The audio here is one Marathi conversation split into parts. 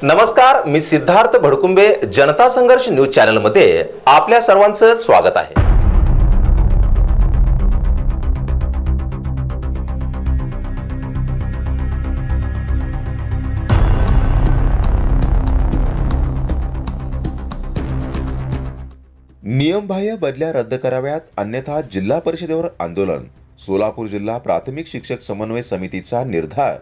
नमस्कार, मी सिद्धार्थ भडकुंबे जनता संघर्ष न्यूज चॅनल मध्ये आपल्या सर्वांचं स्वागत आहे। नियमबाह्य बदल्या रद्द कराव्यात, अन्यथा जिल्हा परिषदेवर आंदोलन। सोलापूर जिल्हा प्राथमिक शिक्षक समन्वय समितीचा निर्धार।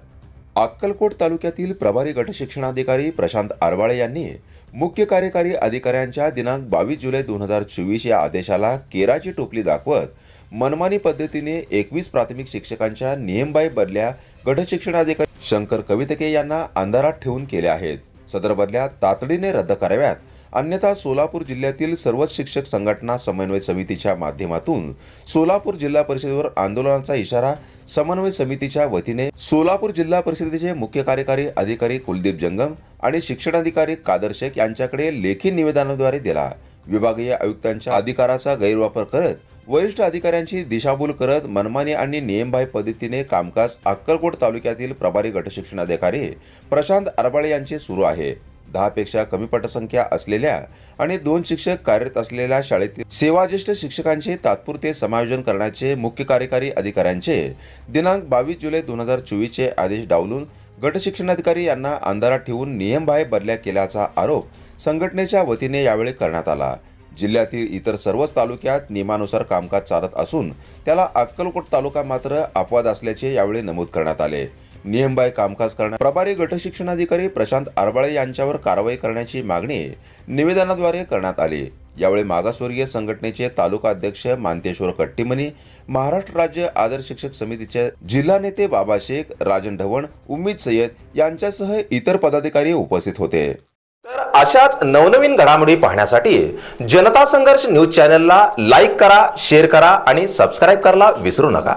अक्कलकोट तालुक्यातील प्रभारी गट शिक्षणाधिकारी प्रशांत आरवाळे यांनी मुख्य कार्यकारी अधिकाऱ्यांच्या दिनांक 22 जुलै 2024 या आदेशाला केराची टोपली दाखवत मनमानी पद्धतीने 21 प्राथमिक शिक्षकांच्या नियमबाह्य बदल्या गट शिक्षणाधिकारी शंकर कवितके यांना अंधारात ठेवून केल्या आहेत। सदर बदल्या तातडीने रद्द कराव्यात, अन्यथा सोलापूर जिल्ह्यातील सर्वच शिक्षक संघटना समन्वय समितीच्या माध्यमातून सोलापूर जिल्हा परिषदेवर आंदोलनाचा इशारा समन्वय समितीच्या वतीने सोलापूर जिल्हा परिषदेचे मुख्य कार्यकारी अधिकारी कुलदीप जंगम आणि शिक्षणाधिकारी कादर शेख यांच्याकडे लेखी निवेदनाद्वारे दिला। विभागीय आयुक्तांच्या अधिकाराचा गैरवापर करत वरिष्ठ अधिकाऱ्यांची दिशाभूल करत मनमानी आणि नियमबाह्य पद्धतीने कामकाज अक्कलकोट तालुक्यातील प्रभारी गट शिक्षणाधिकारी प्रशांत आरवाळे यांचे सुरू आहे। 10 पेक्षा कमी पटसंख्या असलेल्या आणि 2 शिक्षक कार्यरत असलेल्या शाळेतील सेवाज्येष्ठ शिक्षकांचे तात्पुरते समायोजन करण्याचे मुख्य कार्यकारी अधिकाऱ्यांचे दिनांक 22 जुलै 2024 चे आदेश डावलून गट शिक्षणाधिकारी यांना अंधारात ठेवून नियमबाह्य बदल्या केल्याचा आरोप संघटनेच्या वतीने यावेळी करण्यात आला। जिल्ह्यातील इतर सर्वच तालुक्यात नियमानुसार कामकाज चालत असून त्याला अक्कलकोट तालुका मात्र अपवाद असल्याचे यावेळी नमूद करण्यात आले। नियमबाह्य कामकाज करणाऱ्या प्रभारी गट शिक्षणाधिकारी प्रशांत आरवाळे यांच्यावर कारवाई करण्याची मागणी निवेदनाद्वारे करण्यात आली। यावेळी मागासवर्गीय संघटनेचे तालुका अध्यक्ष मांतेश्वर कट्टीमनी, महाराष्ट्र राज्य आदर्श शिक्षक समितीचे जिल्हा नेते बाबा शेख, राजन ढवण, उम्मीद सय्यद यांच्यासह इतर पदाधिकारी उपस्थित होते। तर अशाच नवनवीन घडामोडी पाहण्यासाठी जनता संघर्ष न्यूज चॅनलला लाईक करा, शेअर करा आणि सबस्क्राइब करायला विसरू नका।